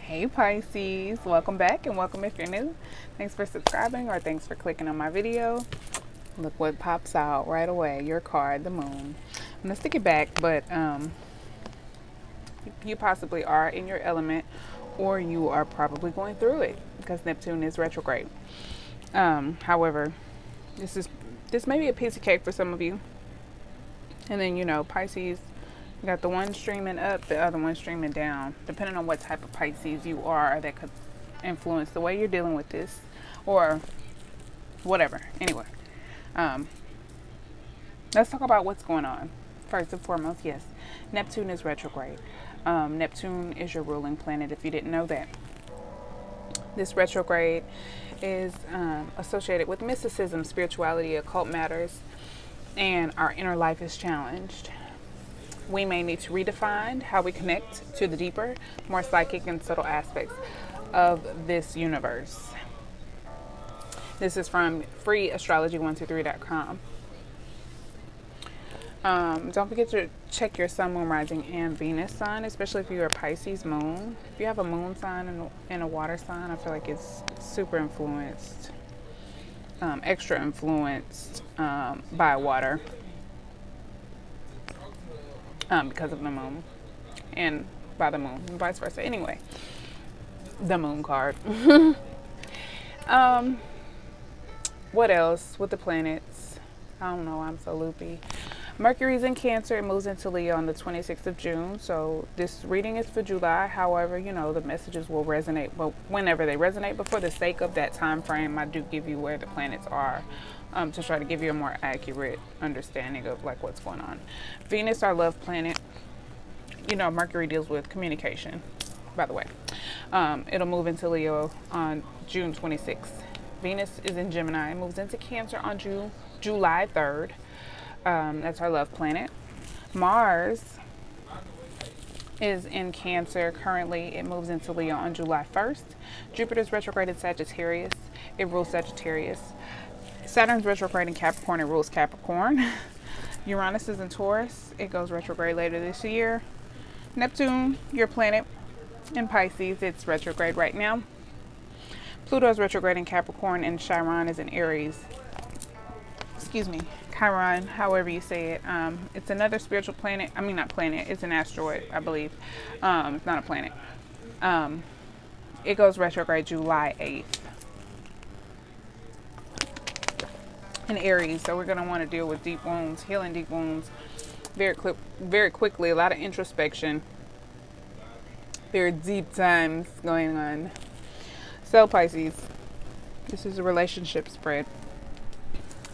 Hey Pisces, welcome back and welcome if you're new. Thanks for subscribing or thanks for clicking on my video. Look what pops out right away, your card, the moon. I'm gonna stick it back, but you possibly are in your element or you are probably going through it because Neptune is retrograde. However, this may be a piece of cake for some of you. And then, you know, Pisces, you got the one streaming up, the other one streaming down. Depending on what type of Pisces you are, that could influence the way you're dealing with this or whatever. Anyway, let's talk about what's going on. First and foremost, yes, Neptune is retrograde. Neptune is your ruling planet, if you didn't know that. This retrograde is associated with mysticism, spirituality, occult matters, and our inner life is challenged. We may need to redefine how we connect to the deeper, more psychic and subtle aspects of this universe. This is from freeastrology123.com. Don't forget to check your sun, moon, rising, and Venus sign, especially if you're a Pisces moon. If you have a moon sign and a water sign, I feel like it's super influenced, extra influenced by water. Because of the moon and by the moon and vice versa. Anyway, the moon card. What else with the planets? I don't know, I'm so loopy. Mercury's in Cancer. It moves into Leo on the 26th of June. So this reading is for July. However, you know, the messages will resonate, but whenever they resonate. But for the sake of that time frame, I do give you where the planets are, to try to give you a more accurate understanding of like what's going on. Venus, our love planet. You know, Mercury deals with communication, by the way. It'll move into Leo on June 26th. Venus is in Gemini. It moves into Cancer on July 3rd. That's our love planet. Mars is in Cancer currently. It moves into Leo on July 1st. Jupiter's retrograde in Sagittarius. It rules Sagittarius. Saturn's retrograde in Capricorn. It rules Capricorn. Uranus is in Taurus. It goes retrograde later this year. Neptune, your planet in Pisces, it's retrograde right now. Pluto is retrograde in Capricorn, and Chiron is in Aries. Excuse me, Chiron, however you say it. It's another spiritual planet. I mean, not planet. It's an asteroid, I believe. It's not a planet. It goes retrograde July 8th. In Aries, so we're going to want to deal with deep wounds, healing deep wounds very quickly. A lot of introspection, very deep times going on. So Pisces, this is a relationship spread.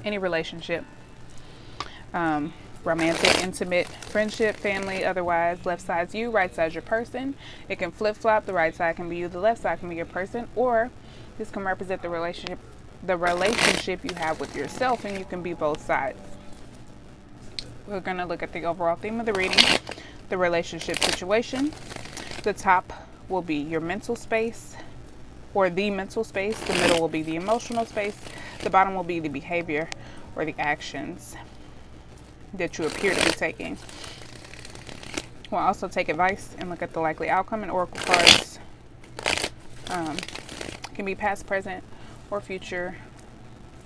Any relationship, romantic, intimate, friendship, family, otherwise. Left side's you, right side's your person. It can flip-flop. The right side can be you, the left side can be your person, or this can represent the relationship you have with yourself, and you can be both sides. We're going to look at the overall theme of the reading, the relationship situation. The top will be your mental space, or the mental space. The middle will be the emotional space. The bottom will be the behavior or the actions that you appear to be taking. We'll also take advice and look at the likely outcome, and oracle cards can be past, present, or future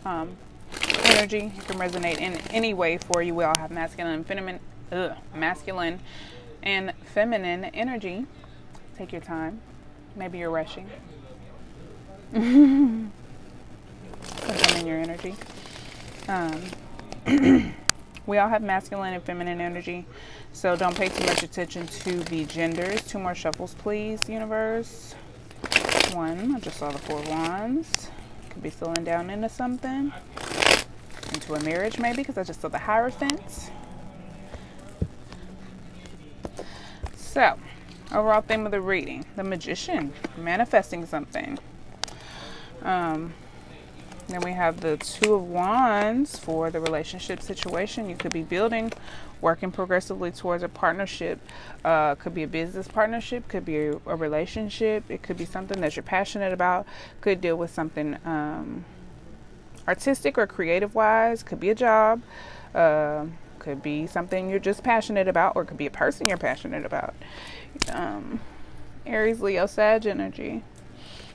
energy. It can resonate in any way for you. We all have masculine and feminine energy. Take your time. Maybe you're rushing. Something in your energy. We all have masculine and feminine energy, so don't pay too much attention to the genders. 2 more shuffles, please, universe. 1, I just saw the 4 of Wands. Could be settling down into something, into a marriage maybe, because I just saw the Hierophant. So, overall theme of the reading, the Magician, manifesting something. Then we have the 2 of Wands for the relationship situation. You could be building, working progressively towards a partnership. Could be a business partnership, could be a relationship. It could be something that you're passionate about. Could deal with something artistic or creative wise. Could be a job. Could be something you're just passionate about, or it could be a person you're passionate about. Aries, Leo, Sag energy.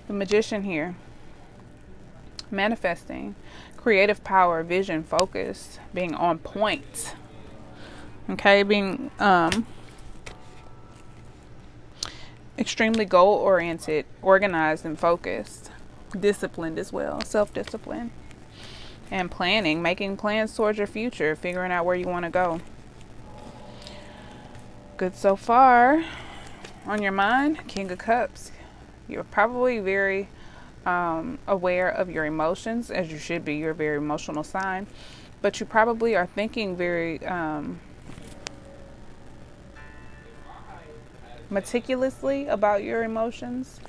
The Magician here. Manifesting. Creative power, vision, focus, being on point. Okay, being extremely goal-oriented, organized, and focused. Disciplined as well, self-discipline. And planning, making plans towards your future, figuring out where you want to go. Good so far. On your mind, King of Cups. You're probably very aware of your emotions, as you should be. You're a very emotional sign, but you probably are thinking very meticulously about your emotions,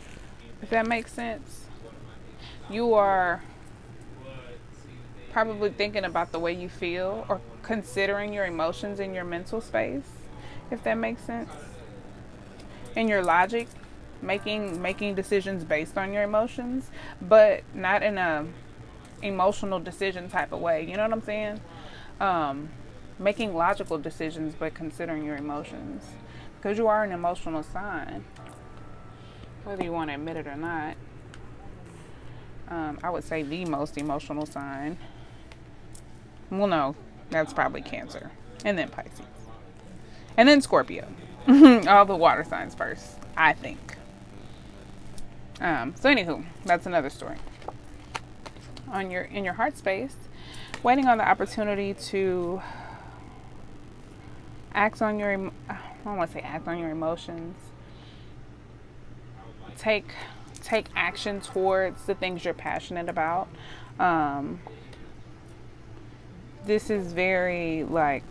if that makes sense. You are probably thinking about the way you feel or considering your emotions in your mental space, if that makes sense. And your logic, making decisions based on your emotions, but not in a emotional decision type of way. You know what I'm saying? Making logical decisions, but considering your emotions, because you are an emotional sign, whether you want to admit it or not. I would say the most emotional sign. Well, no, that's probably Cancer, and then Pisces, and then Scorpio. All the water signs first, I think. So anywho, that's another story. In your heart space, waiting on the opportunity to act on your, I don't want to say act on your emotions. Take action towards the things you're passionate about. This is very like,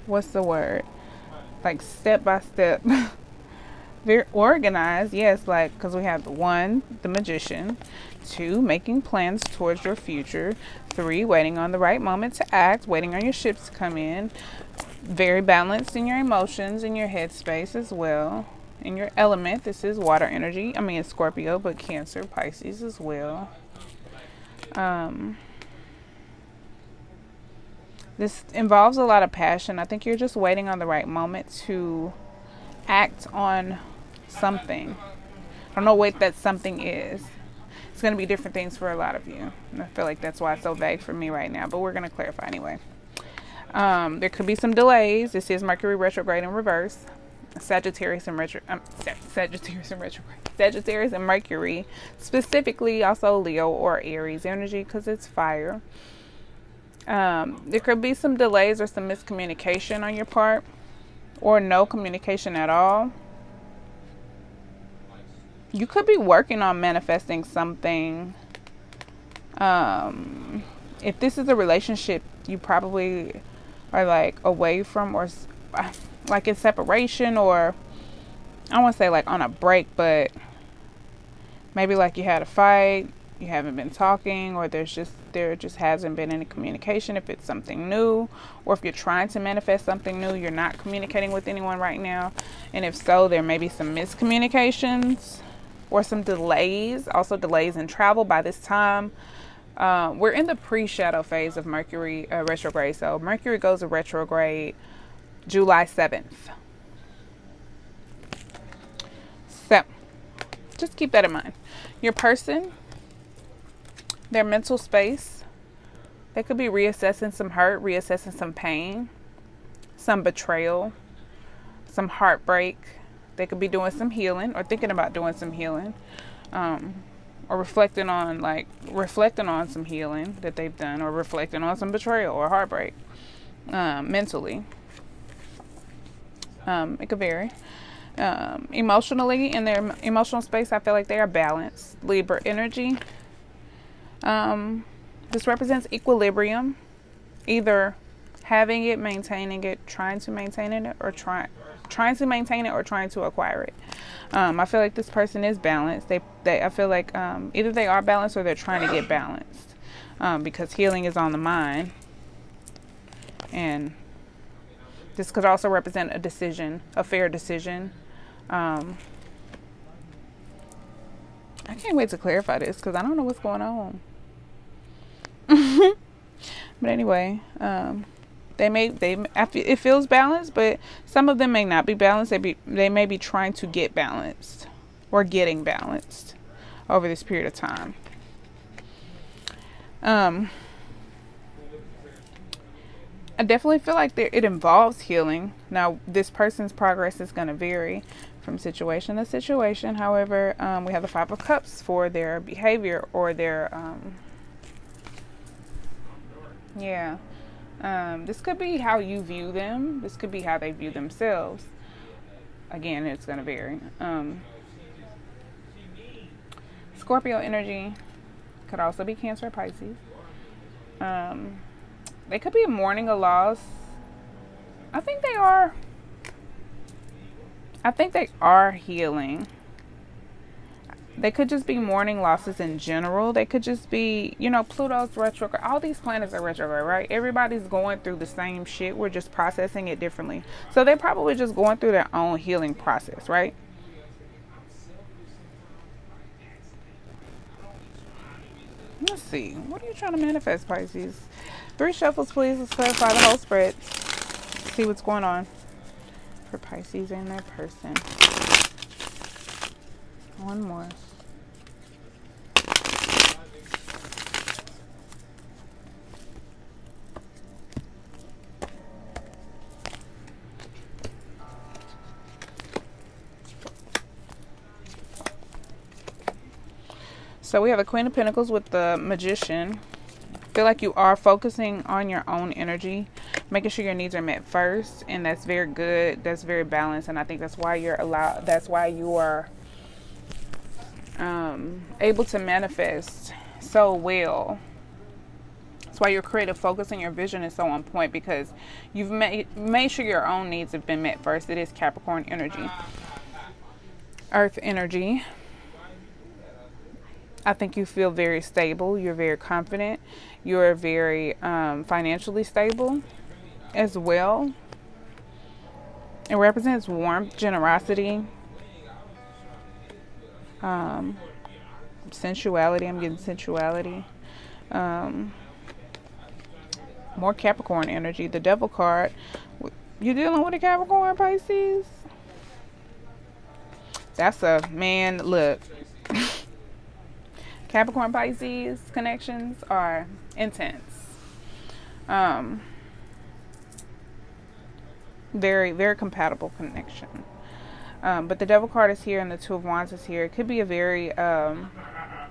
what's the word? Like step by step. Very organized, yes, like, because we have 1, the Magician, 2, making plans towards your future, 3, waiting on the right moment to act, waiting on your ships to come in. Very balanced in your emotions, in your headspace as well. In your element, this is water energy. I mean, it's Scorpio, but Cancer, Pisces as well. This involves a lot of passion. I think you're just waiting on the right moment to act on something. I don't know what that something is. It's going to be different things for a lot of you. And I feel like that's why it's so vague for me right now, but we're going to clarify anyway. There could be some delays. This is Mercury retrograde in reverse. Sagittarius and Mercury, specifically also Leo or Aries energy, because it's fire. There could be some delays or some miscommunication on your part, or no communication at all. You could be working on manifesting something. If this is a relationship, you probably are like away from, or like in separation, or I don't want to say like on a break, but maybe like you had a fight, you haven't been talking, or there just hasn't been any communication. If it's something new, or if you're trying to manifest something new, you're not communicating with anyone right now. And if so, there may be some miscommunications or some delays, also delays in travel by this time. We're in the pre-shadow phase of Mercury retrograde. So Mercury goes to retrograde July 7th. So just keep that in mind. Your person, their mental space, they could be reassessing some hurt, reassessing some pain, some betrayal, some heartbreak. They could be doing some healing, or thinking about doing some healing, or reflecting on some healing that they've done, or reflecting on some betrayal or heartbreak mentally. It could vary. Emotionally, in their emotional space, I feel like they are balanced. Libra energy. This represents equilibrium, either having it, maintaining it, trying to maintain it, or trying to maintain it, or trying to acquire it. I feel like this person is balanced. I feel like either they are balanced, or they're trying to get balanced, because healing is on the mind. And this could also represent a decision, a fair decision. I can't wait to clarify this, because I don't know what's going on. But anyway, it feels balanced, but some of them may not be balanced. They may be trying to get balanced or getting balanced over this period of time. I definitely feel like it involves healing. Now, this person's progress is going to vary from situation to situation. However, we have the Five of Cups for their behavior or their, this could be how you view them. This could be how they view themselves. Again, it's going to vary. Scorpio energy could also be Cancer or Pisces. They could be mourning a loss. I think they are healing. They could just be mourning losses in general. They could just be, Pluto's retrograde. All these planets are retrograde, right? Everybody's going through the same shit. We're just processing it differently. So they're probably just going through their own healing process, right? Let's see. What are you trying to manifest, Pisces? 3 shuffles, please. Let's clarify the whole spread. See what's going on for Pisces and their person. One more. So we have a Queen of Pentacles with the Magician. Feel like you are focusing on your own energy, making sure your needs are met first, and that's very good. That's very balanced, and I think that's why you are able to manifest so well. That's why your creative focus and your vision is so on point, because you've made sure your own needs have been met first. It is Capricorn energy, Earth energy. I think you feel very stable. You're very confident. You're very financially stable as well. It represents warmth, generosity, sensuality. I'm getting sensuality. More Capricorn energy. The Devil card. You dealing with a Capricorn, Pisces? That's a man. Look. Capricorn Pisces connections are intense. Very, very compatible connection. But the Devil card is here and the Two of Wands is here. It could be a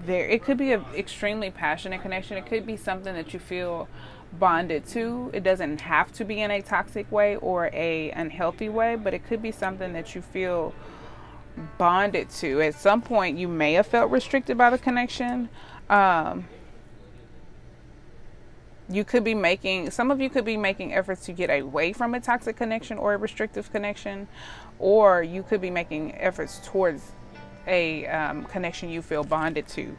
it could be an extremely passionate connection. It could be something that you feel bonded to. It doesn't have to be in a toxic way or a unhealthy way, but it could be something that you feel bonded to. At some point you may have felt restricted by the connection. You could be some of you could be making efforts to get away from a toxic connection or a restrictive connection, or you could be making efforts towards a connection you feel bonded to.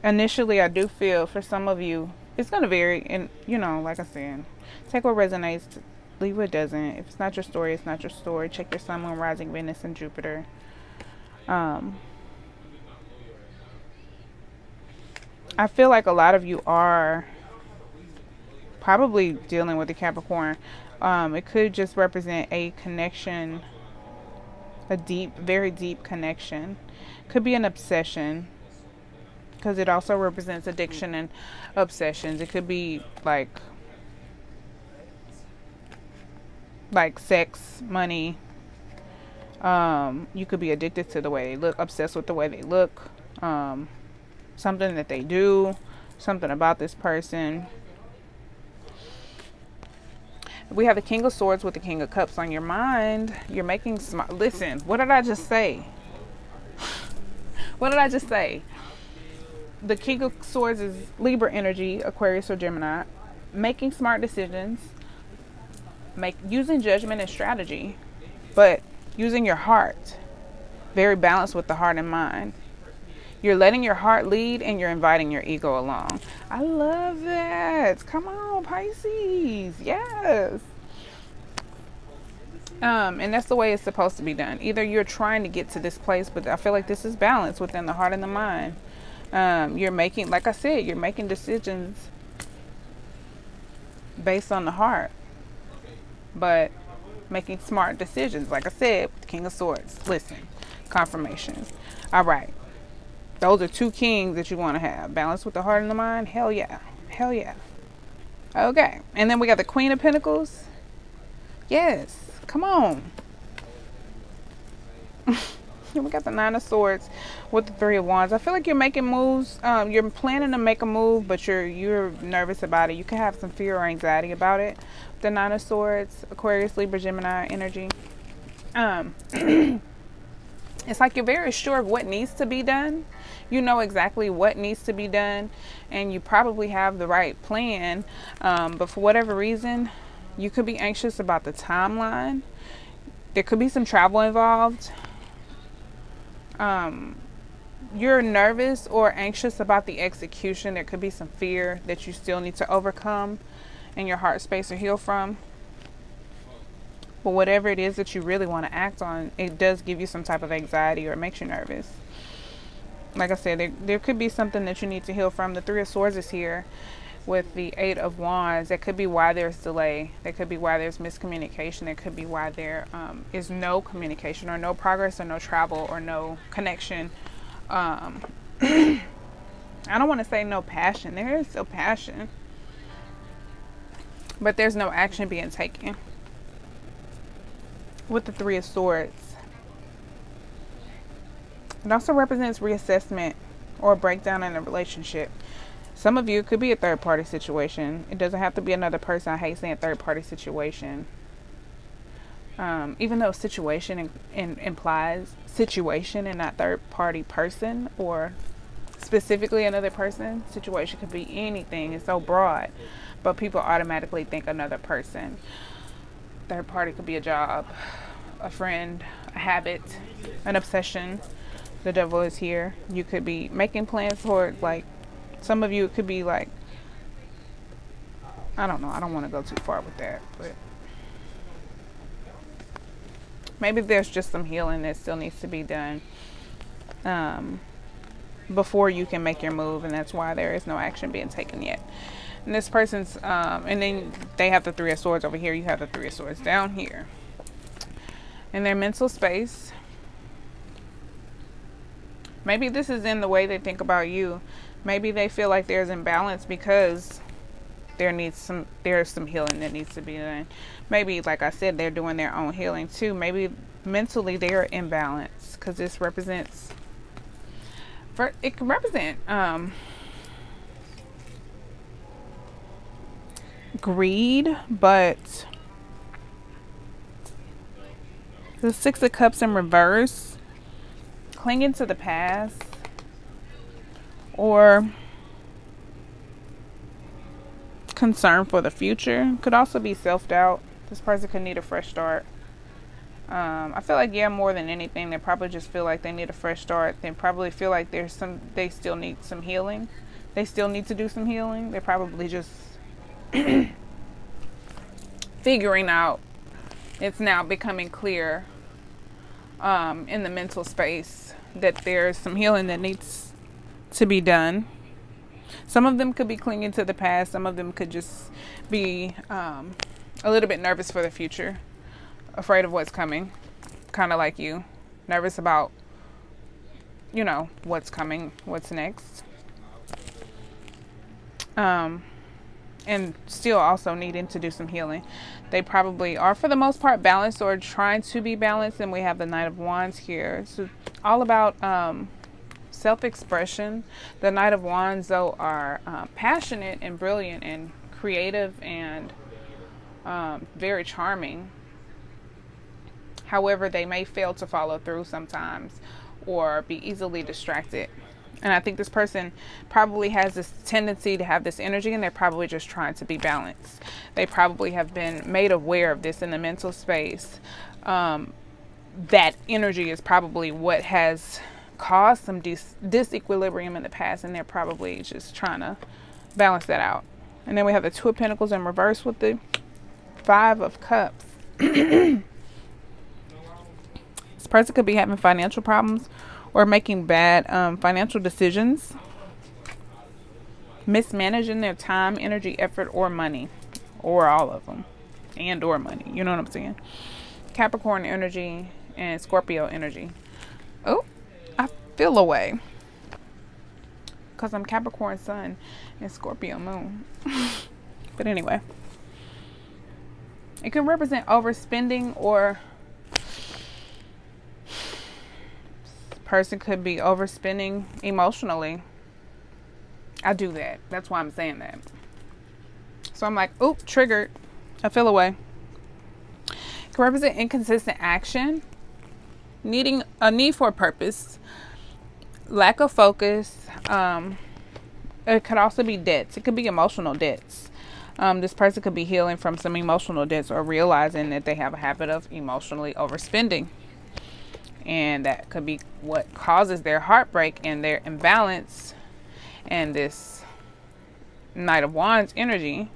Initially, I do feel for some of you it's going to vary, and like I said, take what resonates, leave what doesn't. If it's not your story, it's not your story. Check your sun, moon, rising, Venus, and Jupiter. I feel like a lot of you are probably dealing with a Capricorn. It could just represent a connection, a deep, very deep connection. Could be an obsession, because it also represents addiction and obsessions. It could be like sex, money. You could be addicted to the way they look, obsessed with the way they look, something that they do, something about this person. We have the King of Swords with the King of Cups on your mind. You're making smart. Listen, what did I just say? What did I just say? The King of Swords is Libra energy, Aquarius or Gemini. Making smart decisions, using judgment and strategy, but using your heart. Very balanced with the heart and mind. You're letting your heart lead and you're inviting your ego along. I love that. Come on, Pisces. Yes. And that's the way it's supposed to be done. Either you're trying to get to this place, but I feel like this is balance within the heart and the mind. You're making, like I said, you're making decisions based on the heart, but making smart decisions. Like I said, King of Swords. Listen, confirmation. All right. Those are two kings that you want to have. Balance with the heart and the mind. Hell yeah. Hell yeah. Okay. And then we got the Queen of Pentacles. Yes. Come on. We got the Nine of Swords with the Three of Wands. I feel like you're making moves. You're planning to make a move, but you're nervous about it. You can have some fear or anxiety about it. The Nine of Swords, Aquarius, Libra, Gemini energy. It's like you're very sure of what needs to be done. You know exactly what needs to be done, and you probably have the right plan. But for whatever reason, you could be anxious about the timeline. There could be some travel involved. You're nervous or anxious about the execution. There could be some fear that you still need to overcome in your heart space or heal from. But whatever it is that you really want to act on, it does give you some type of anxiety or it makes you nervous. Like I said, there could be something that you need to heal from. The Three of Swords is here with the Eight of Wands. That could be why there's delay. That could be why there's miscommunication. That could be why there is no communication or no progress or no travel or no connection. I don't want to say no passion. There is still passion, but there's no action being taken. With the Three of Swords, it also represents reassessment or a breakdown in a relationship. Some of you, it could be a third party situation. It doesn't have to be another person. I hate saying third party situation. Even though situation implies situation and not third party person or specifically another person. Situation could be anything. It's so broad, but people automatically think another person. Third party could be a job, a friend, a habit, an obsession. The Devil is here. You could be making plans for it. Like, some of you, it could be like, I don't know. I don't want to go too far with that, but maybe there's just some healing that still needs to be done before you can make your move, and that's why there is no action being taken yet. And this person's, and then they have the Three of Swords over here. You have the Three of Swords down here. In their mental space, maybe this is in the way they think about you. Maybe they feel like there's imbalance because there's some healing that needs to be done. Maybe, like I said, they're doing their own healing too. Maybe mentally they're imbalanced because this represents, it can represent greed, but the Six of Cups in reverse, clinging to the past, or concern for the future. Could also be self-doubt. This person could need a fresh start. I feel like, yeah, more than anything, they probably just feel like they need a fresh start. They probably feel like they still need some healing. They still need to do some healing. They're probably just figuring out. It's now becoming clear in the mental space that there's some healing that needs to be done. Some of them could be clinging to the past. Some of them could just be a little bit nervous for the future, afraid of what's coming, kind of like you, nervous about, you know, what's coming, what's next. And still also needing to do some healing. They probably are, for the most part, balanced or trying to be balanced. And we have the Knight of Wands here. So all about self-expression. The Knight of Wands, though, are passionate and brilliant and creative and very charming. However, they may fail to follow through sometimes or be easily distracted. And I think this person probably has this tendency to have this energy, and they're probably just trying to be balanced. They probably have been made aware of this in the mental space. That energy is probably what has caused some disequilibrium in the past, and they're probably just trying to balance that out. And then we have the Two of Pentacles in reverse with the Five of Cups. This person could be having financial problems or making bad financial decisions, mismanaging their time, energy, effort, or money, or all of them, and or money. You know what I'm saying? Capricorn energy and Scorpio energy. Oh, I feel away because I'm Capricorn sun and Scorpio moon. But anyway, it can represent overspending, or person could be overspending emotionally. I do that. That's why I'm saying that. So I'm like, oop, triggered. I feel away. It can represent inconsistent action, needing a need for a purpose, lack of focus. It could also be debts. It could be emotional debts. This person could be healing from some emotional debts, or realizing that they have a habit of emotionally overspending. And that could be what causes their heartbreak and their imbalance. And this Knight of Wands energy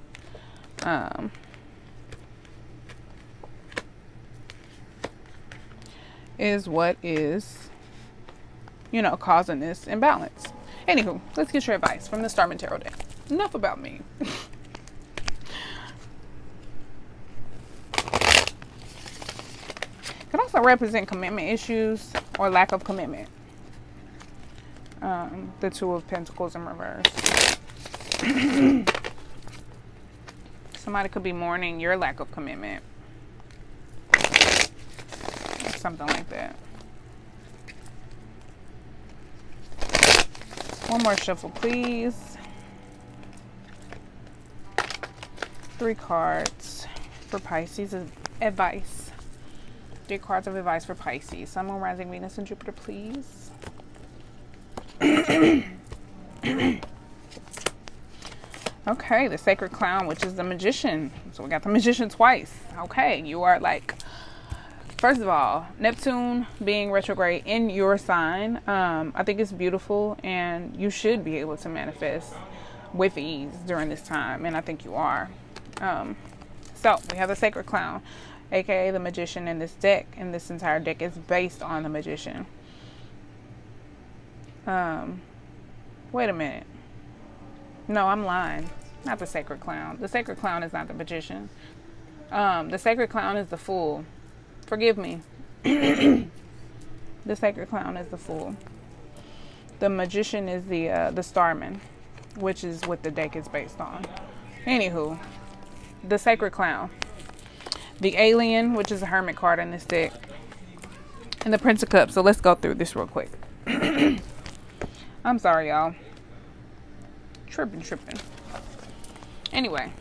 is what is, you know, causing this imbalance. Anywho, let's get your advice from the Starman Tarot deck. Enough about me. Can also represent commitment issues or lack of commitment. The Two of Pentacles in reverse. Somebody could be mourning your lack of commitment. Or something like that. One more shuffle, please. 3 cards for Pisces advice. 3 cards of advice for Pisces. Sun, Moon, Rising, Venus, and Jupiter, please. Okay, the Sacred Clown, which is the Magician. So we got the Magician twice. Okay, you are like, first of all, Neptune being retrograde in your sign, I think it's beautiful, and you should be able to manifest with ease during this time, and I think you are. So we have the Sacred Clown, aka the Magician in this deck, and this entire deck is based on the Magician. Wait a minute. No, I'm lying. Not the Sacred Clown. The Sacred Clown is not the Magician. The Sacred Clown is the Fool. Forgive me. The Sacred Clown is the Fool. The Magician is the Starman, which is what the deck is based on. Anywho, the Sacred Clown. The Alien, which is a Hermit card in this deck. And the Prince of Cups. So let's go through this real quick. I'm sorry, y'all. Tripping. Anyway.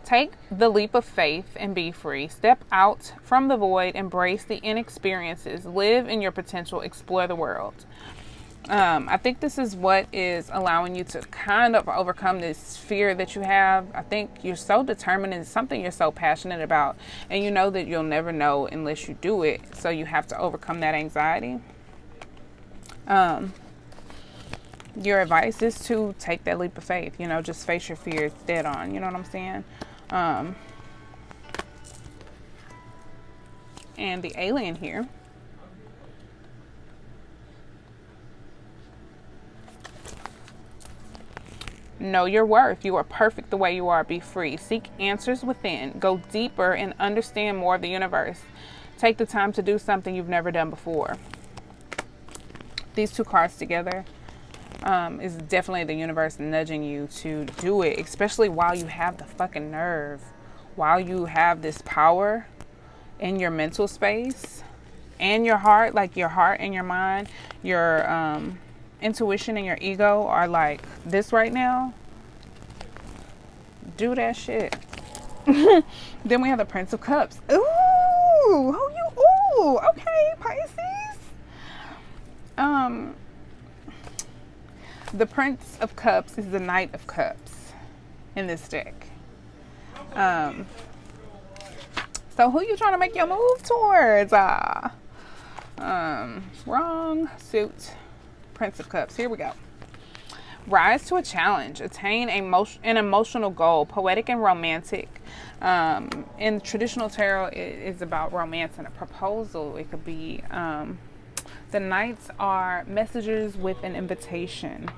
Take the leap of faith and be free. Step out from the void. Embrace the inexperiences. Live in your potential. Explore the world. I think this is what is allowing you to kind of overcome this fear that you have. I think you're so determined, and it's something you're so passionate about, and you know that you'll never know unless you do it. So you have to overcome that anxiety. Your advice is to take that leap of faith. You know, just face your fears dead on. You know what I'm saying? And the Alien here. Know your worth. You are perfect the way you are. Be free. Seek answers within. Go deeper and understand more of the universe. Take the time to do something you've never done before. These 2 cards together is definitely the universe nudging you to do it, especially while you have the fucking nerve, while you have this power in your mental space and your heart, like your heart and your mind, your intuition and your ego are like this right now. Do that shit. Then we have the Prince of Cups. Ooh, okay, Pisces. The Prince of Cups is the Knight of Cups in this deck. So who you trying to make your move towards? Wrong suit. Prince of Cups. Here we go. Rise to a challenge. Attain an emotional goal. Poetic and romantic. In traditional tarot, it is about romance and a proposal. It could be... the Knights are messages with an invitation.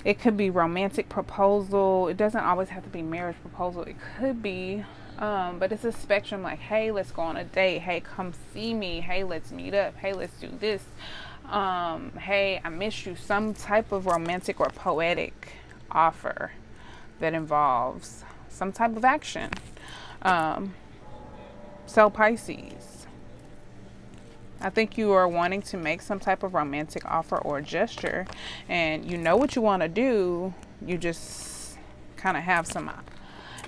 It could be romantic proposal. It doesn't always have to be marriage proposal. It could be, but it's a spectrum. Like, hey, let's go on a date. Hey, come see me. Hey, let's meet up. Hey, let's do this. Hey, I miss you. Some type of romantic or poetic offer that involves some type of action. So Pisces, I think you are wanting to make some type of romantic offer or gesture, and you know what you want to do. You just kind of have some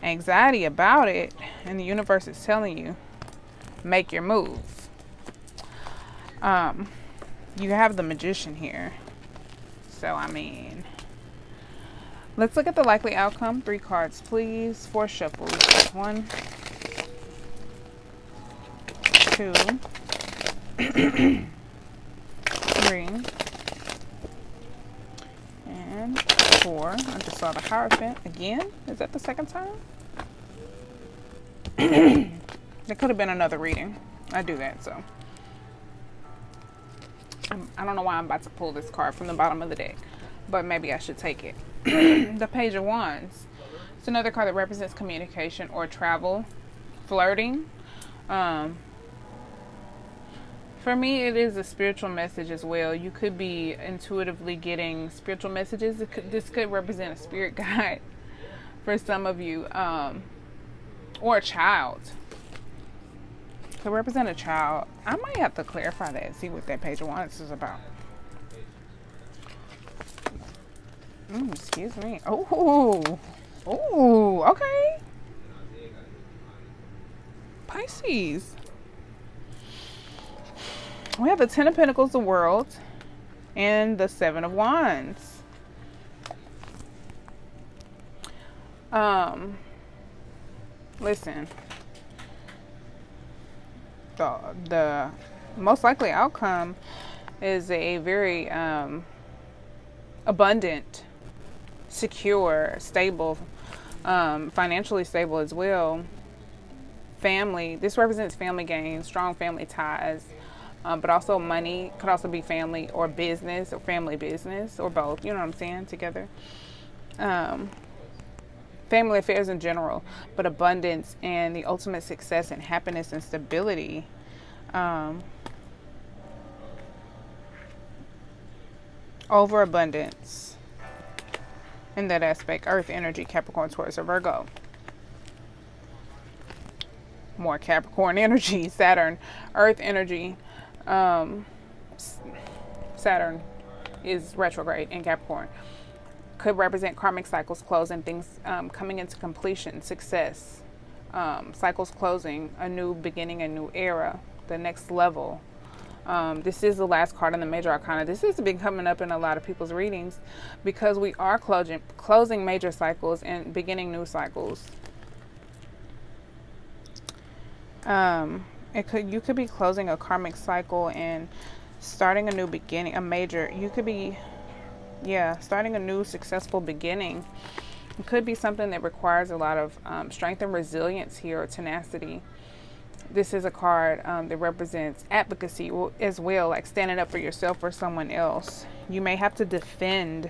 anxiety about it, and the universe is telling you, make your move. You have the Magician here. So, I mean, let's look at the likely outcome. 3 cards, please. 4 shuffles. 1, 2, 3, and 4. I just saw the Hierophant again. Is that the second time? That could have been another reading. I do that, so. I don't know why I'm about to pull this card from the bottom of the deck, but maybe I should take it. The Page of Wands. It's another card that represents communication or travel, flirting. For me, it is a spiritual message as well. You could be intuitively getting spiritual messages. This could represent a spirit guide for some of you, or a child. Could represent a child. I might have to clarify that, see what that Page of Wands is about. Excuse me. Oh, okay. Pisces. We have the 10 of Pentacles, the World, and the 7 of Wands. Listen. The most likely outcome is a very abundant, secure, stable, financially stable as well. Family. This represents family gain, strong family ties, but also money. Could also be family or business or family business or both. You know what I'm saying? Together. Family affairs in general, but abundance and the ultimate success and happiness and stability. Overabundance in that aspect. Earth energy, Capricorn, Taurus, or Virgo. More Capricorn energy, Saturn, Earth energy. Saturn is retrograde in Capricorn. Could represent karmic cycles closing, things coming into completion, success, cycles closing, a new beginning, a new era, the next level. This is the last card in the Major Arcana. This has been coming up in a lot of people's readings because we are closing major cycles and beginning new cycles. You could be closing a karmic cycle and starting a new beginning, you could be starting a new successful beginning. It could be something that requires a lot of strength and resilience here, or tenacity. This is a card that represents advocacy as well, like standing up for yourself or someone else. You may have to defend.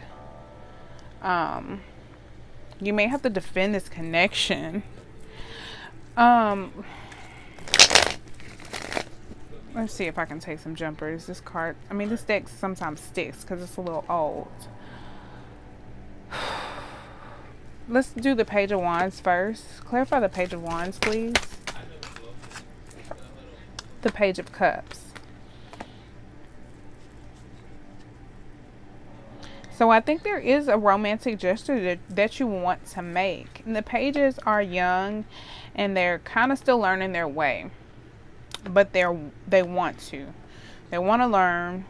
You may have to defend this connection. Let's see if I can take some jumpers. This deck sometimes sticks because it's a little old. Let's do the Page of Wands first. Clarify the Page of Wands, please. The Page of Cups. So I think there is a romantic gesture that you want to make. And the pages are young and they're kind of still learning their way. But they want to. They want to learn.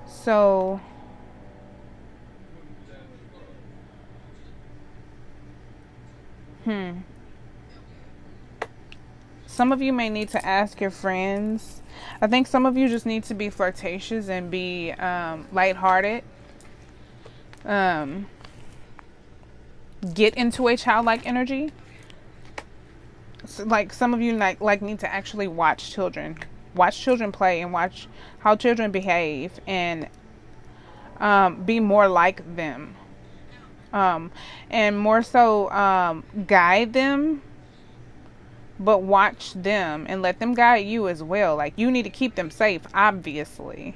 So some of you may need to ask your friends. I think some of you just need to be flirtatious and be lighthearted. Get into a childlike energy. So, like, some of you like need to actually watch children play and watch how children behave, and be more like them, and more so guide them, but watch them and let them guide you as well. Like, you need to keep them safe, obviously,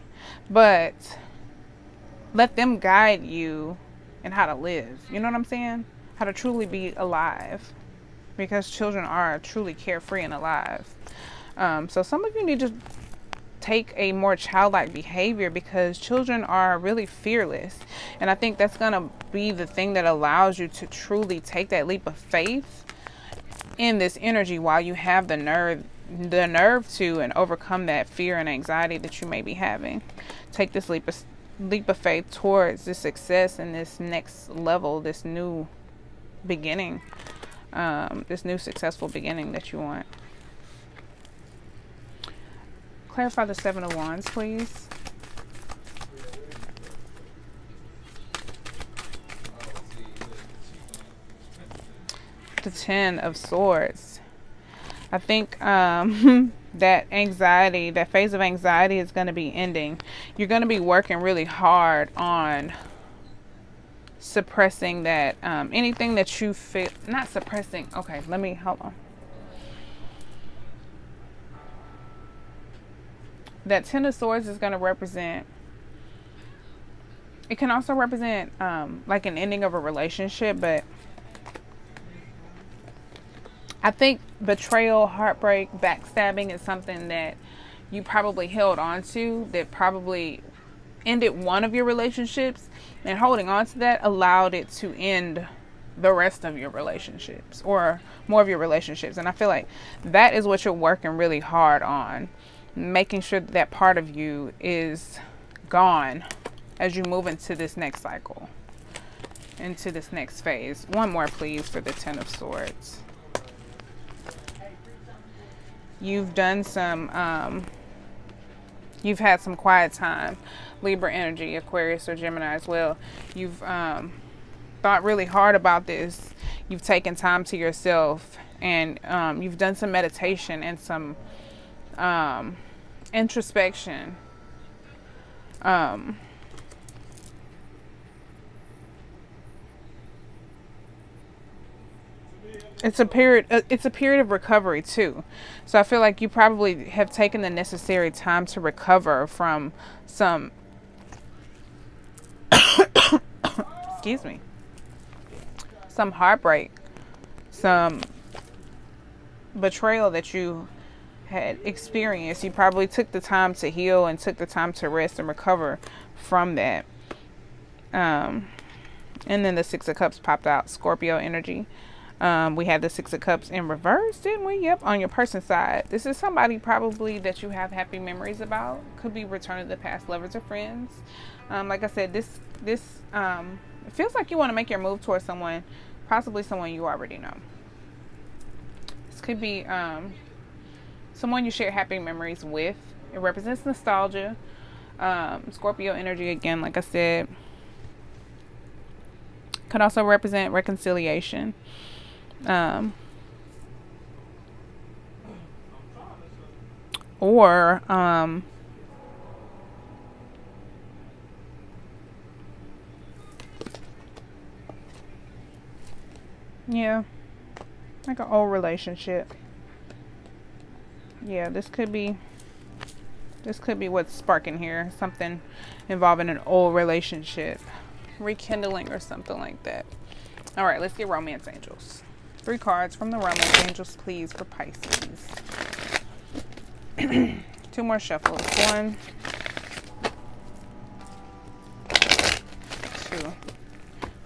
but let them guide you in how to live. You know what I'm saying? How to truly be alive, because children are truly carefree and alive. So some of you need to take a more childlike behavior, because children are really fearless, and I think that's gonna be the thing that allows you to truly take that leap of faith in this energy, while you have the nerve to and overcome that fear and anxiety that you may be having. Take this leap of faith towards this success and this next level, this new beginning, this new successful beginning that you want. Clarify the 7 of Wands, please. The 10 of Swords. I think that anxiety, that phase of anxiety is going to be ending. You're going to be working really hard on suppressing that, anything that you feel, not suppressing. Okay, hold on. That 10 of Swords is going to represent, it can also represent like an ending of a relationship, but I think betrayal, heartbreak, backstabbing is something that you probably held on to, that probably ended one of your relationships, and holding on to that allowed it to end the rest of your relationships, or more of your relationships. And I feel like that is what you're working really hard on, making sure that part of you is gone as you move into this next cycle, into this next phase. One more, please, for the 10 of Swords. You've done some, you've had some quiet time. Libra energy, Aquarius or Gemini as well. You've thought really hard about this. You've taken time to yourself, and you've done some meditation and some introspection. It's a period of recovery too. So I feel like you probably have taken the necessary time to recover from some excuse me, some heartbreak, some betrayal that you had experienced. You probably took the time to heal and took the time to rest and recover from that. And then the 6 of Cups popped out, Scorpio energy. We had the 6 of Cups in reverse, didn't we? Yep, on your person's side. This is somebody probably that you have happy memories about. Could be return to the past lovers or friends. Like I said, this it feels like you want to make your move towards someone, possibly someone you already know. This could be someone you share happy memories with. It represents nostalgia. Scorpio energy, again, like I said, could also represent reconciliation. Or yeah, like an old relationship. Yeah, this could be what's sparking here. Something involving an old relationship, rekindling or something like that. All right, let's get romance angels. 3 cards from the romance angels, please, for Pisces. 2 more shuffles. 1, 2,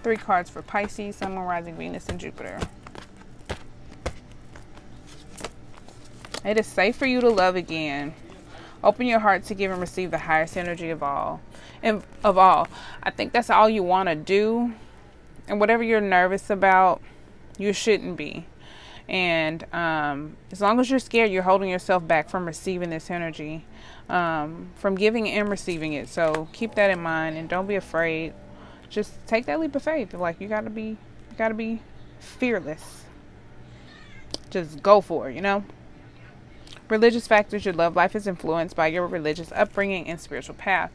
3 cards for Pisces, Sun, Moon, Rising, Venus, and Jupiter. It is safe for you to love again. Open your heart to give and receive the highest energy of all. I think that's all you want to do. And whatever you're nervous about, you shouldn't be. And as long as you're scared, you're holding yourself back from receiving this energy, from giving and receiving it. So keep that in mind, and don't be afraid. Just take that leap of faith. Like, you gotta be fearless. Just go for it, you know. Religious factors. Your love life is influenced by your religious upbringing and spiritual path.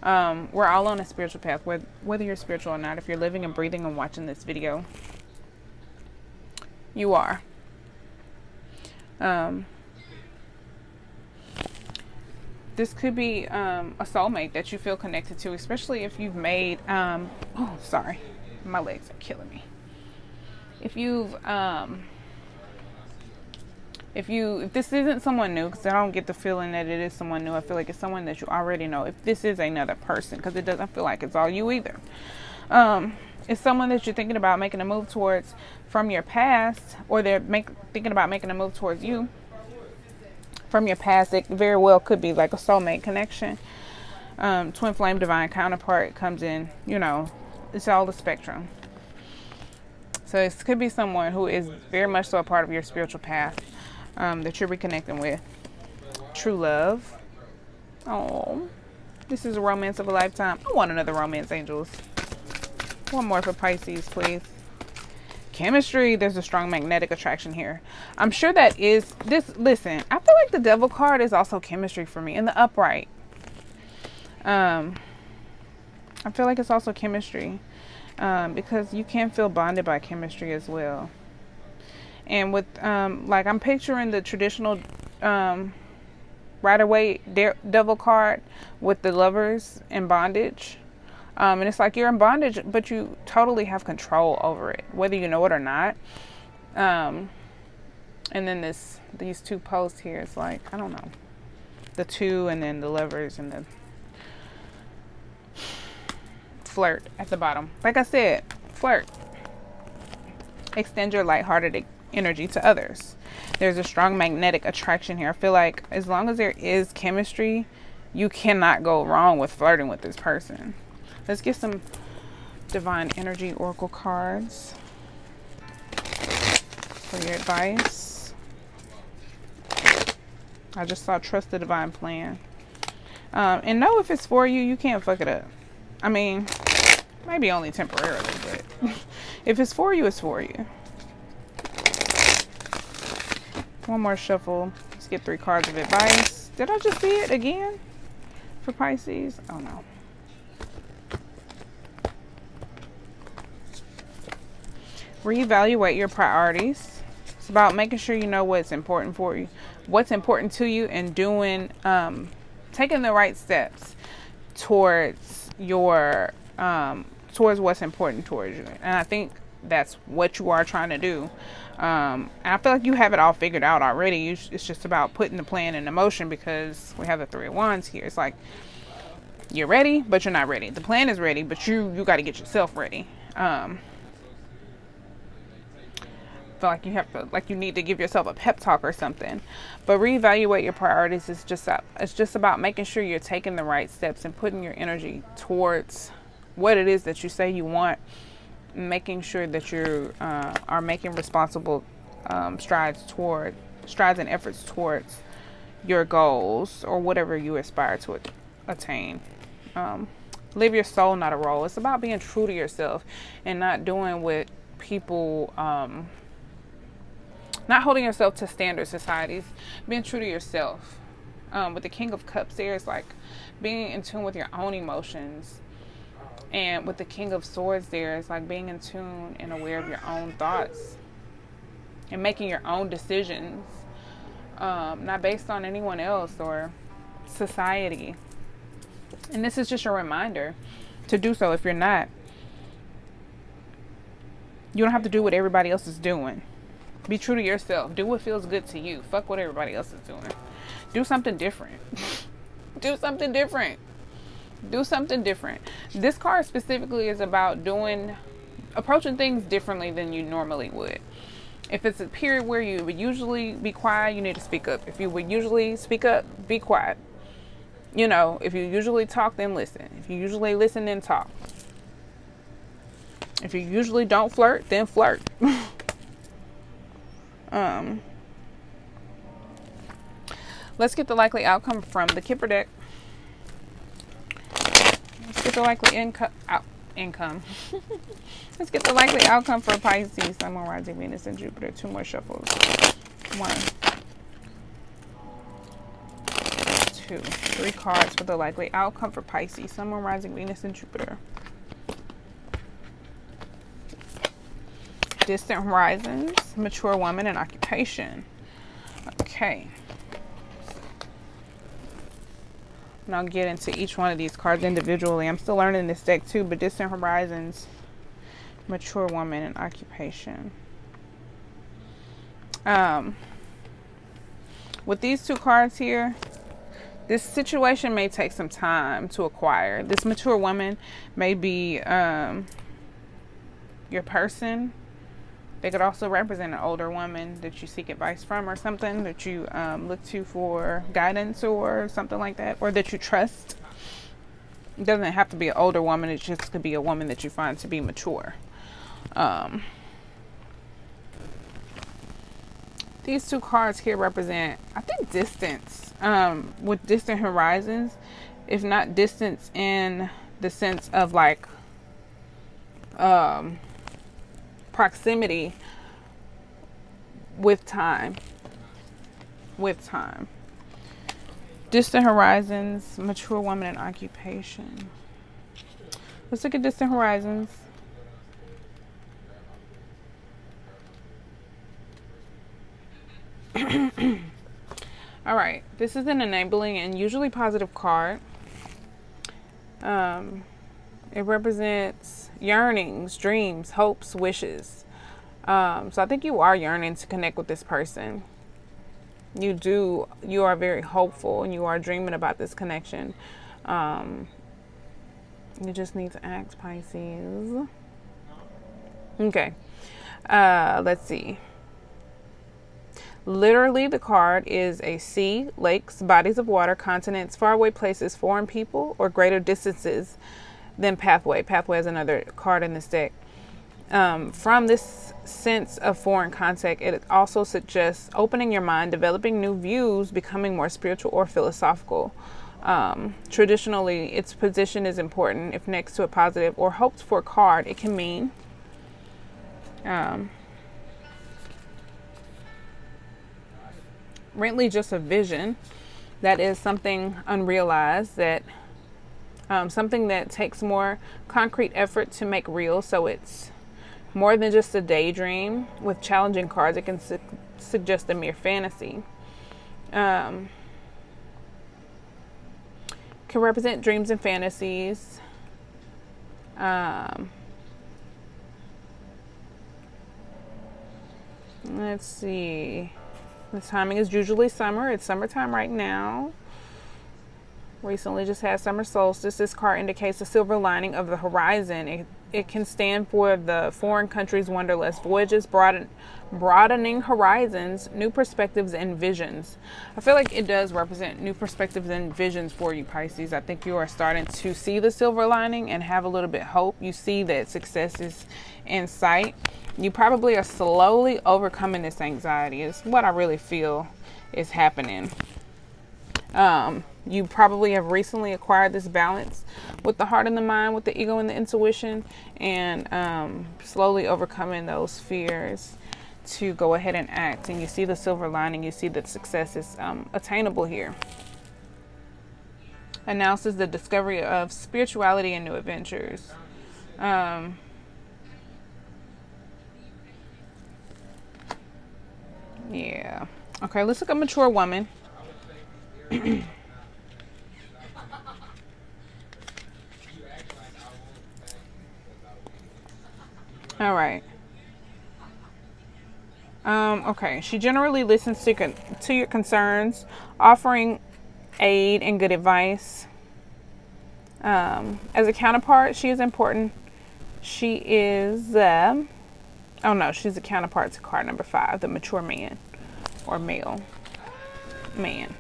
We're all on a spiritual path, whether you're spiritual or not. If you're living and breathing and watching this video, you are. This could be a soulmate that you feel connected to, especially if you've made, oh, sorry, my legs are killing me. If this isn't someone new, because I don't get the feeling that it is someone new. I feel like it's someone that you already know. If this is another person, because it doesn't feel like it's all you either. It's someone that you're thinking about making a move towards from your past, or they're thinking about making a move towards you from your past. It very well could be like a soulmate connection. Twin flame divine counterpart comes in, you know, it's all the spectrum. So this could be someone who is very much so a part of your spiritual path, that you're reconnecting with. True love. Oh, this is a romance of a lifetime. I want another romance, angels. One more for Pisces, please. Chemistry. There's a strong magnetic attraction here. I'm sure that is this. Listen, I feel like the devil card is also chemistry for me in the upright. I feel like it's also chemistry, because you can feel bonded by chemistry as well. And with like, I'm picturing the traditional Rider-Waite devil card with the lovers in bondage. And it's like you're in bondage, but you totally have control over it, whether you know it or not. And then these two posts here, it's like, I don't know, the two, and then the lovers and the flirt at the bottom. Like I said, flirt. Extend your lighthearted energy to others. There's a strong magnetic attraction here. I feel like as long as there is chemistry, you cannot go wrong with flirting with this person. Let's get some divine energy oracle cards for your advice. I just saw trust the divine plan. And know if it's for you, you can't fuck it up. I mean, maybe only temporarily, but if it's for you, it's for you. One more shuffle. Let's get 3 cards of advice. Did I just see it again for Pisces? Oh no. Reevaluate your priorities. It's about making sure you know what's important for you, what's important to you, and doing, taking the right steps towards your, towards what's important towards you. And I think that's what you are trying to do. And I feel like you have it all figured out already. It's just about putting the plan in motion, because we have the 3 of Wands here. It's like you're ready, but you're not ready. The plan is ready, but you got to get yourself ready. Feel like you have to, like you need to give yourself a pep talk or something. But reevaluate your priorities. It's just about making sure you're taking the right steps and putting your energy towards what it is that you say you want, making sure that you are making responsible strides and efforts towards your goals or whatever you aspire to attain. Live your soul, not a role. It's about being true to yourself and not doing what people not holding yourself to standard societies, being true to yourself. With the King of Cups there, it's like being in tune with your own emotions. And with the King of Swords there, it's like being in tune and aware of your own thoughts and making your own decisions, not based on anyone else or society. And this is just a reminder to do so. If you're not, you don't have to do what everybody else is doing. Be true to yourself. Do what feels good to you. Fuck what everybody else is doing. Do something different. Do something different. Do something different. This card specifically is about approaching things differently than you normally would. If it's a period where you would usually be quiet, you need to speak up. If you would usually speak up, be quiet. You know, if you usually talk, then listen. If you usually listen, then talk. If you usually don't flirt, then flirt. Let's get the likely outcome from the Kipper deck. Let's get the likely income. Let's get the likely outcome for Pisces, Sun, Moon, Rising, Venus, and Jupiter. 2 more shuffles. 1, 2. 3 cards for the likely outcome for Pisces, Sun, Moon, Rising, Venus, and Jupiter. Distant horizons, mature woman, and occupation. Okay. And I'll get into each one of these cards individually. I'm still learning this deck too, but distant horizons, mature woman, and occupation. With these 2 cards here, this situation may take some time to acquire. This mature woman may be your person. They could also represent an older woman that you seek advice from, or something that you look to for guidance or something like that, or that you trust. It doesn't have to be an older woman. It just could be a woman that you find to be mature. These 2 cards here represent, I think, distance. With distant horizons, if not distance in the sense of like proximity with time. Distant horizons, mature woman, and occupation. Let's look at distant horizons. All right, this is an enabling and usually positive card. It represents yearnings, dreams, hopes, wishes. So I think you are yearning to connect with this person. You are very hopeful, and you are dreaming about this connection. You just need to act, Pisces. Okay. Let's see. Literally, the card is a sea, lakes, bodies of water, continents, faraway places, foreign people, or greater distances than pathway. Pathway is another card in this deck. From this sense of foreign contact, it also suggests opening your mind, developing new views, becoming more spiritual or philosophical. Traditionally, its position is important. If next to a positive or hoped for card, it can mean really just a vision that is something unrealized, that something that takes more concrete effort to make real. So it's more than just a daydream. With challenging cards, it can suggest a mere fantasy. Can represent dreams and fantasies. Let's see. The timing is usually summer. It's summertime right now. Recently just had summer solstice. This card indicates the silver lining of the horizon. It can stand for the foreign country's wanderlust, voyages, broadening horizons, new perspectives, and visions. I feel like it does represent new perspectives and visions for you, Pisces. I think you are starting to see the silver lining and have a little bit of hope. You see that success is in sight. You probably are slowly overcoming this anxiety, is what I really feel is happening. You probably have recently acquired this balance with the heart and the mind, with the ego and the intuition, and slowly overcoming those fears to go ahead and act. And you see the silver lining. You see that success is attainable here. Announces the discovery of spirituality and new adventures. Yeah. Okay, let's look at mature woman. All right. Okay. She generally listens to your concerns, offering aid and good advice. As a counterpart, she is important. She is, oh no, she's a counterpart to card number 5, the mature man or male man.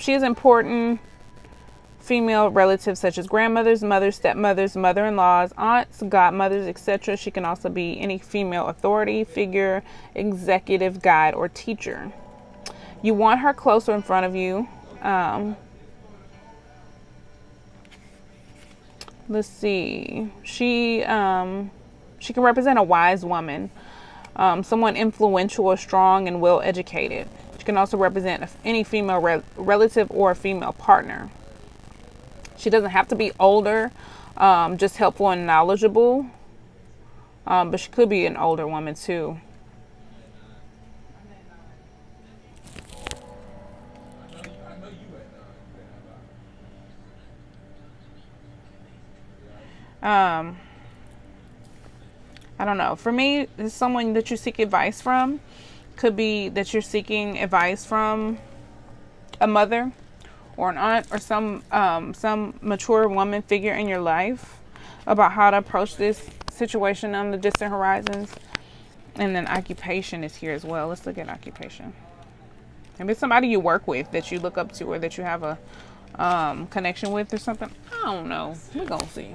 She is important. Female relatives such as grandmothers, mothers, stepmothers, mother-in-laws, aunts, godmothers, etc. She can also be any female authority figure, executive, guide, or teacher. You want her closer in front of you. Let's see. She can represent a wise woman, someone influential or strong and well-educated. She can also represent any female relative or a female partner. She doesn't have to be older, just helpful and knowledgeable. But she could be an older woman too. I don't know. For me, it's someone that you seek advice from. Could be that you're seeking advice from a mother or an aunt or some mature woman figure in your life about how to approach this situation on the distant horizons. And then occupation is here as well. Let's look at occupation. Maybe it's somebody you work with that you look up to or that you have a connection with or something. I don't know. We're gonna see.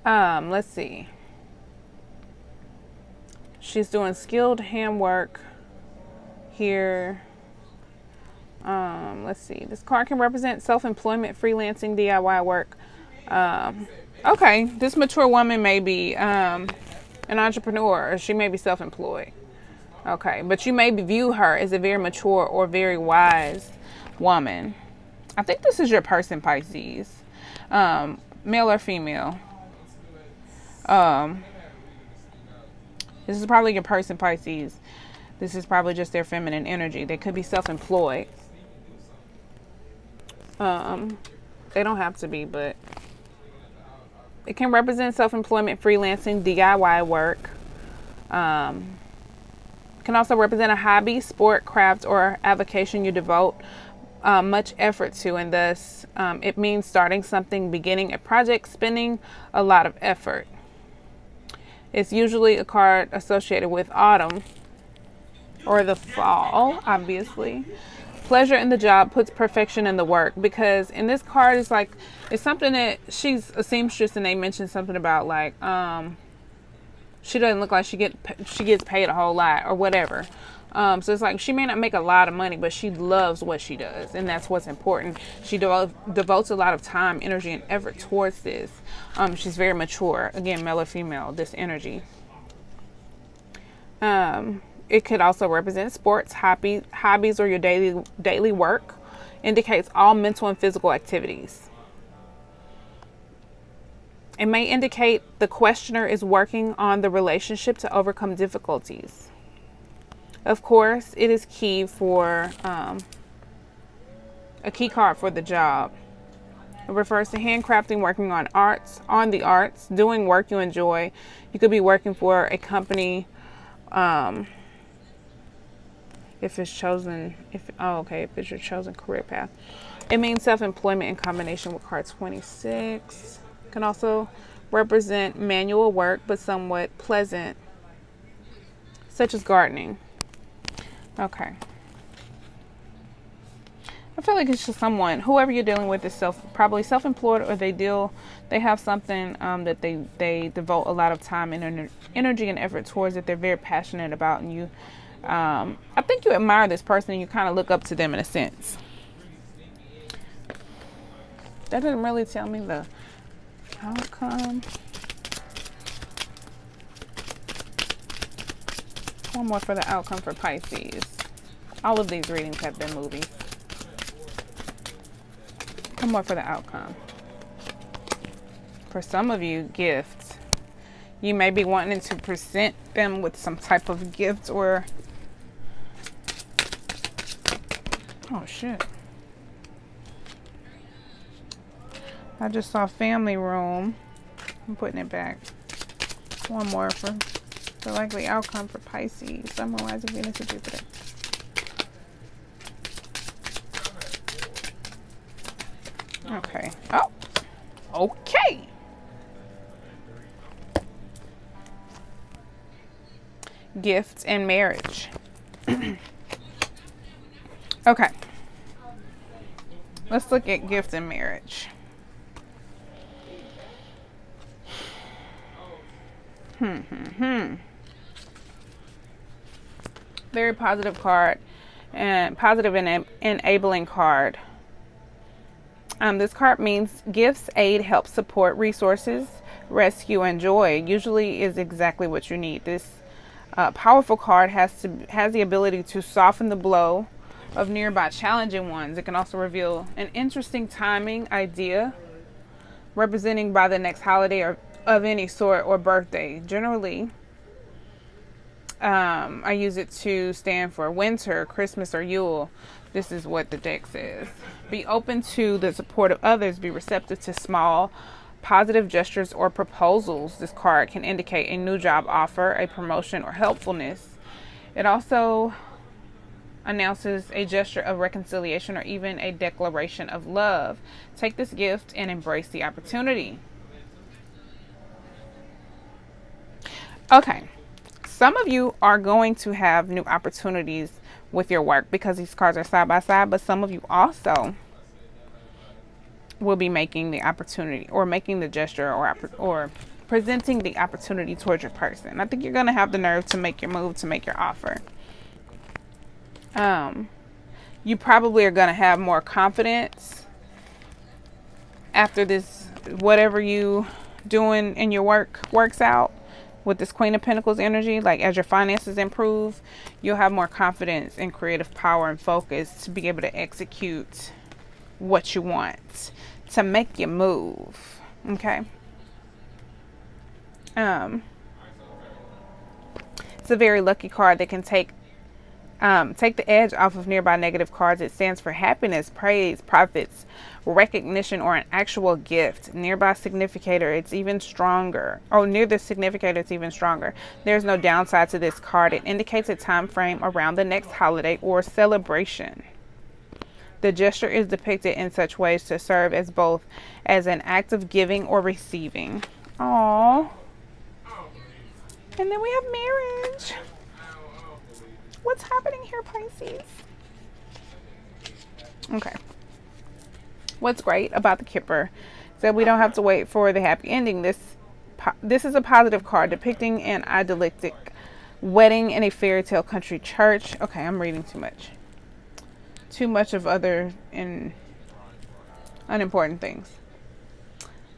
Let's see. She's doing skilled handwork here. Let's see. This card can represent self-employment, freelancing, DIY work. Okay, this mature woman may be an entrepreneur, or she may be self-employed. Okay, but you may view her as a very mature or very wise woman. I think this is your person, Pisces. Male or female. This is probably your person, Pisces. This is probably just their feminine energy. They could be self-employed. They don't have to be, but it can represent self-employment, freelancing, DIY work. Can also represent a hobby, sport, craft, or avocation you devote much effort to, and thus it means starting something, beginning a project, spending a lot of effort. It's usually a card associated with autumn or the fall, obviously. Pleasure in the job puts perfection in the work, because in this card it's like it's something that she's a seamstress, and they mentioned something about like she doesn't look like she gets paid a whole lot or whatever. So it's like she may not make a lot of money, but she loves what she does, and that's what's important. She devotes a lot of time, energy, and effort towards this. She's very mature. Again, male or female, this energy. It could also represent sports, hobbies, or your daily work. Indicates all mental and physical activities. It may indicate the questioner is working on the relationship to overcome difficulties. Of course, it is key for a key card for the job. It refers to handcrafting, working on the arts, doing work you enjoy. You could be working for a company. If it's your chosen career path. It means self-employment in combination with card 26. Can also represent manual work, but somewhat pleasant, such as gardening. Okay. I feel like it's just someone, whoever you're dealing with is probably self-employed, or they have something that they devote a lot of time and energy and effort towards, that they're very passionate about, and you I think you admire this person and you kind of look up to them in a sense. That doesn't really tell me the outcome. One more for the outcome for Pisces. All of these readings have been movies. One more for the outcome. For some of you, gifts. You may be wanting to present them with some type of gift, or oh shit. I just saw family room. I'm putting it back. One more for the likely outcome for Pisces. Sun, Moon, Rising, Venus, and Jupiter. Okay. Oh. Okay. Gifts and marriage. Okay. Let's look at gift and marriage. Very positive card, and positive and enabling card. This card means gifts, aid, help, support, resources, rescue, and joy. Usually is exactly what you need. This Powerful card has the ability to soften the blow of nearby challenging ones. It can also reveal an interesting timing idea representing by the next holiday or of any sort or birthday. Generally, I use it to stand for winter, Christmas, or Yule. This is what the deck says. Be open to the support of others. Be receptive to small positive gestures or proposals. This card can indicate a new job offer, a promotion, or helpfulness. It also announces a gesture of reconciliation or even a declaration of love. Take this gift and embrace the opportunity. Okay, some of you are going to have new opportunities with your work because these cards are side by side, but some of you also will be making the opportunity or making the gesture or presenting the opportunity towards your person. I think you're going to have the nerve to make your move, to make your offer. You probably are going to have more confidence after this, whatever you doing in your work works out with this Queen of Pentacles energy. Like, as your finances improve, you'll have more confidence and creative power and focus to be able to execute what you want, to make your move. Okay. It's a very lucky card that can take the edge off of nearby negative cards. It stands for happiness, praise, profits, recognition, or an actual gift. Nearby significator, it's even stronger. Oh, near the significator, it's even stronger. There's no downside to this card. It indicates a time frame around the next holiday or celebration. The gesture is depicted in such ways to serve as both as an act of giving or receiving. Aww. And then we have marriage. What's happening here, Pisces? Okay. What's great about the Kipper is that we don't have to wait for the happy ending. This is a positive card depicting an idyllic wedding in a fairy tale country church. Okay, I'm reading too much. Too much of other and unimportant things.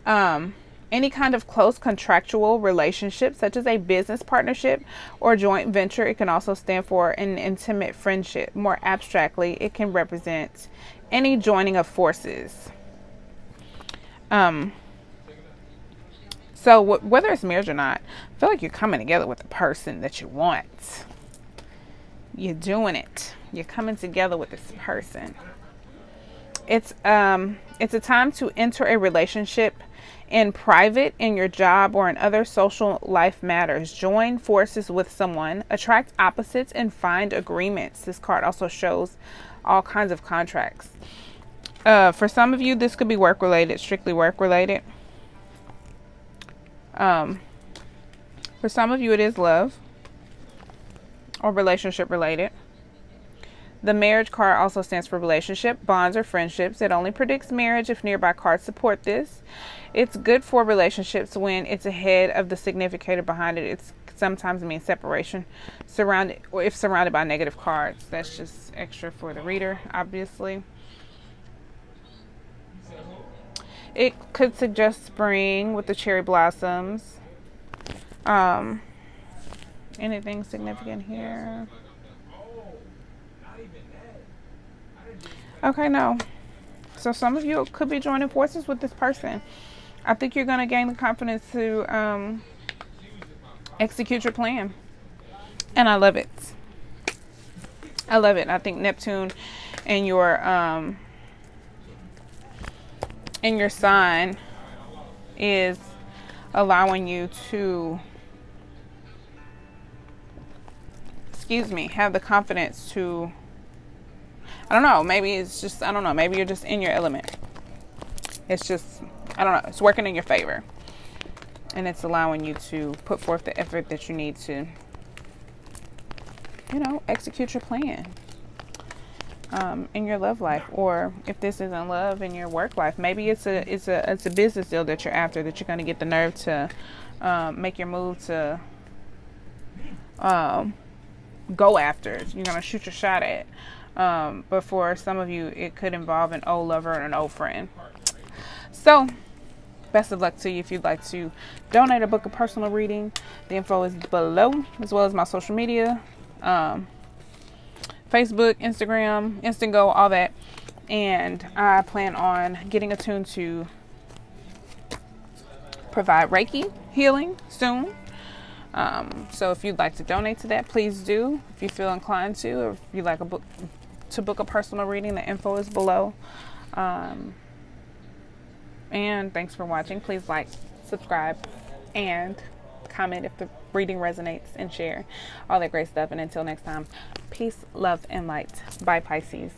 Any kind of close contractual relationship, such as a business partnership or joint venture. It can also stand for an intimate friendship. More abstractly, it can represent any joining of forces. So whether it's marriage or not, I feel like you're coming together with the person that you want. You're doing it. You're coming together with this person. It's a time to enter a relationship in private, in your job, or in other social life matters. Join forces with someone, attract opposites, and find agreements. This card also shows all kinds of contracts. For some of you, this could be work related, strictly work related. For some of you, it is love or relationship related. The marriage card also stands for relationship, bonds, or friendships. It only predicts marriage if nearby cards support this. It's good for relationships when it's ahead of the significator behind it. It sometimes means separation, or if surrounded by negative cards. That's just extra for the reader, obviously. It could suggest spring with the cherry blossoms. Anything significant here? Okay, no. So some of you could be joining forces with this person. I think you're going to gain the confidence to execute your plan. And I love it. I love it. I think Neptune and your sign is allowing you to, have the confidence to, I don't know, maybe it's just, I don't know, maybe you're just in your element. It's just, I don't know, it's working in your favor. And it's allowing you to put forth the effort that you need to, execute your plan in your love life. Or if this isn't love, in your work life, maybe it's a business deal that you're after, that you're going to get the nerve to make your move to go after. You're going to shoot your shot at. But for some of you, it could involve an old lover and an old friend. So best of luck to you. If you'd like to donate or book a personal reading, the info is below, as well as my social media, Facebook, Instagram, Instantgo, all that. And I plan on getting attuned to provide Reiki healing soon. So if you'd like to donate to that, please do. If you feel inclined to, or if you'd like to book a personal reading, the info is below. And thanks for watching. Please like, subscribe, and comment if the reading resonates, and share all that great stuff. And until next time, peace, love, and light. Bye, Pisces.